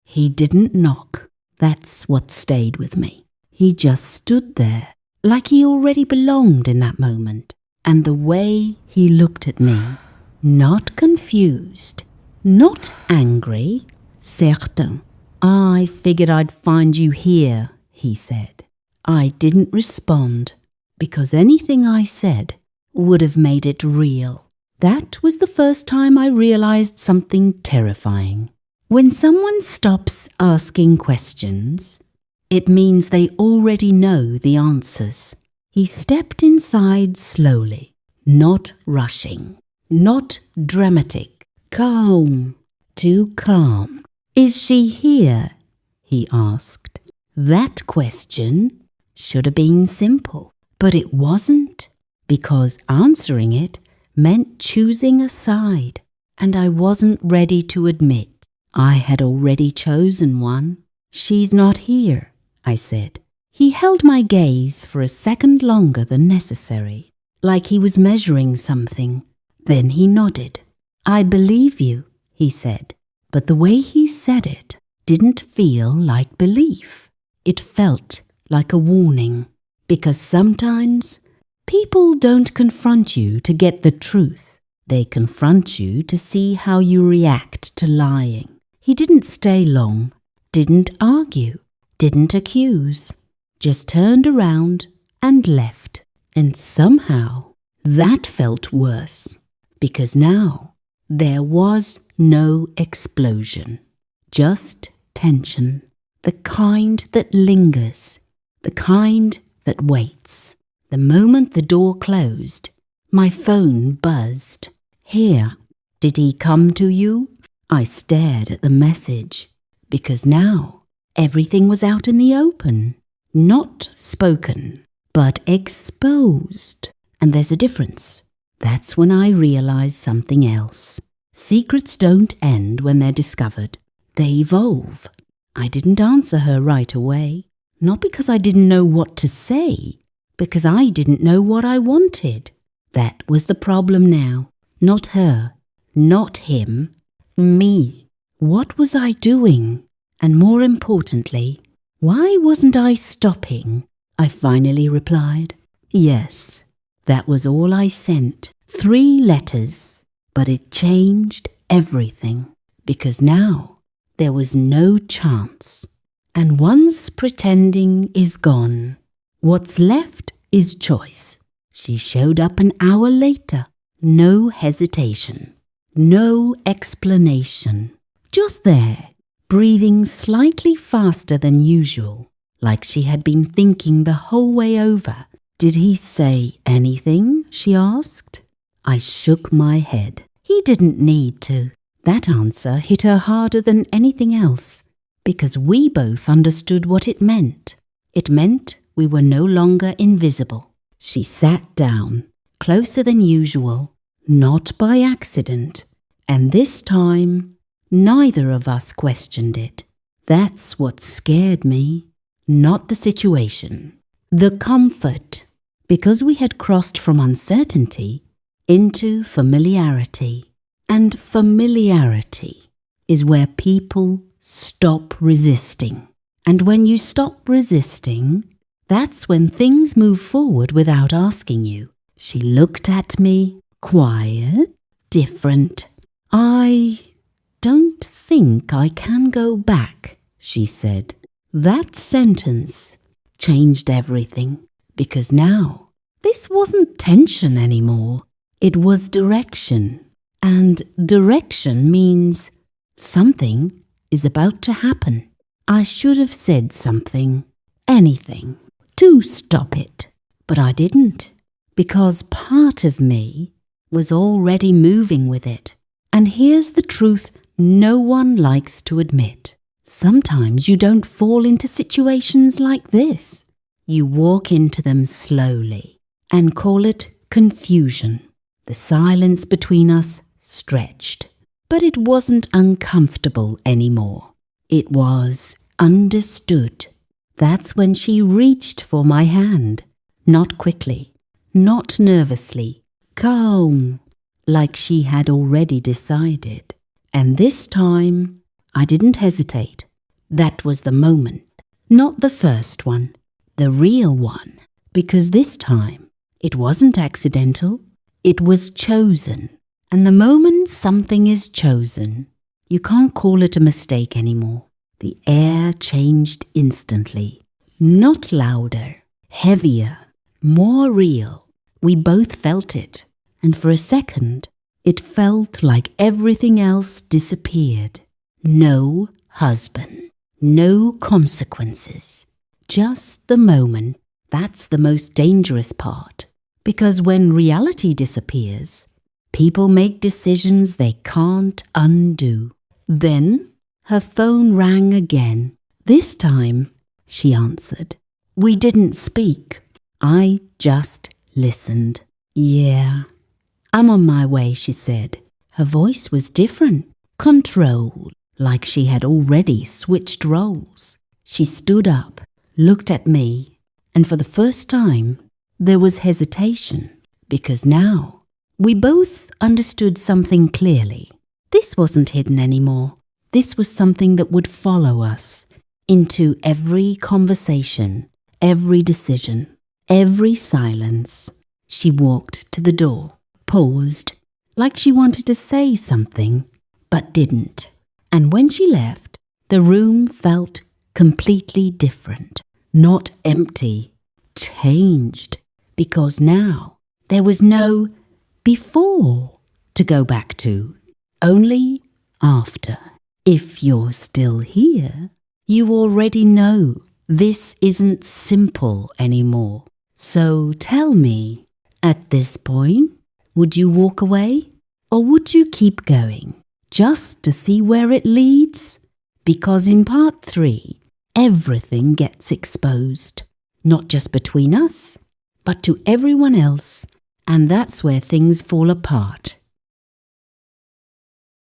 He didn't knock. That's what stayed with me. He just stood there, like he already belonged in that moment. And the way he looked at me, not confused, not angry, certain. I figured I'd find you here, he said. I didn't respond, because anything I said would have made it real. That was the first time I realized something terrifying. When someone stops asking questions, it means they already know the answers. He stepped inside slowly, not rushing, not dramatic, calm, too calm. Is she here? He asked. That question should have been simple, but it wasn't, because answering it meant choosing a side, and I wasn't ready to admit I had already chosen one. She's not here, I said. He held my gaze for a second longer than necessary, like he was measuring something. Then he nodded. I believe you, he said, but the way he said it didn't feel like belief. It felt like a warning, because sometimes people don't confront you to get the truth. They confront you to see how you react to lying. He didn't stay long, didn't argue, didn't accuse, just turned around and left. And somehow that felt worse, because now there was no explosion, just tension, the kind that lingers, the kind that waits. The moment the door closed, my phone buzzed. Here, did he come to you? I stared at the message, because now everything was out in the open, not spoken, but exposed. And there's a difference. That's when I realized something else. Secrets don't end when they're discovered. They evolve. I didn't answer her right away, not because I didn't know what to say, because I didn't know what I wanted. That was the problem now. Not her, not him, me. What was I doing? And more importantly, why wasn't I stopping? I finally replied. Yes, that was all I sent. 3 letters. But it changed everything, because now there was no chance. And once pretending is gone, what's left is choice. She showed up an hour later. No hesitation. No explanation. Just there, breathing slightly faster than usual, like she had been thinking the whole way over. Did he say anything? She asked. I shook my head. He didn't need to. That answer hit her harder than anything else, because we both understood what it meant. It meant we were no longer invisible. She sat down, closer than usual, not by accident, and this time neither of us questioned it. That's what scared me, not the situation. The comfort, because we had crossed from uncertainty into familiarity. And familiarity is where people stop resisting. And when you stop resisting, that's when things move forward without asking you. She looked at me, quiet, different. I don't think I can go back, she said. That sentence changed everything, because now this wasn't tension anymore. It was direction. And direction means something is about to happen. I should have said something, anything, to stop it. But I didn't, because part of me was already moving with it. And here's the truth no one likes to admit. Sometimes you don't fall into situations like this. You walk into them slowly and call it confusion. The silence between us stretched, but it wasn't uncomfortable anymore. It was understood. That's when she reached for my hand, not quickly, not nervously, calm, like she had already decided. And this time, I didn't hesitate. That was the moment, not the first one, the real one, because this time it wasn't accidental, it was chosen. And the moment something is chosen, you can't call it a mistake anymore. The air changed instantly, not louder, heavier, more real. We both felt it, and for a second, it felt like everything else disappeared. No husband, no consequences, just the moment. That's the most dangerous part, because when reality disappears, people make decisions they can't undo. Then her phone rang again. This time, she answered. We didn't speak. I just listened. Yeah, I'm on my way, she said. Her voice was different, controlled, like she had already switched roles. She stood up, looked at me, and for the first time, there was hesitation, because now we both understood something clearly. This wasn't hidden anymore. This was something that would follow us into every conversation, every decision, every silence. She walked to the door, paused, like she wanted to say something, but didn't. And when she left, the room felt completely different, not empty, changed, because now there was no before to go back to, only after. If you're still here, you already know this isn't simple anymore. So tell me, at this point, would you walk away or would you keep going just to see where it leads? Because in part 3, everything gets exposed, not just between us, but to everyone else, and that's where things fall apart.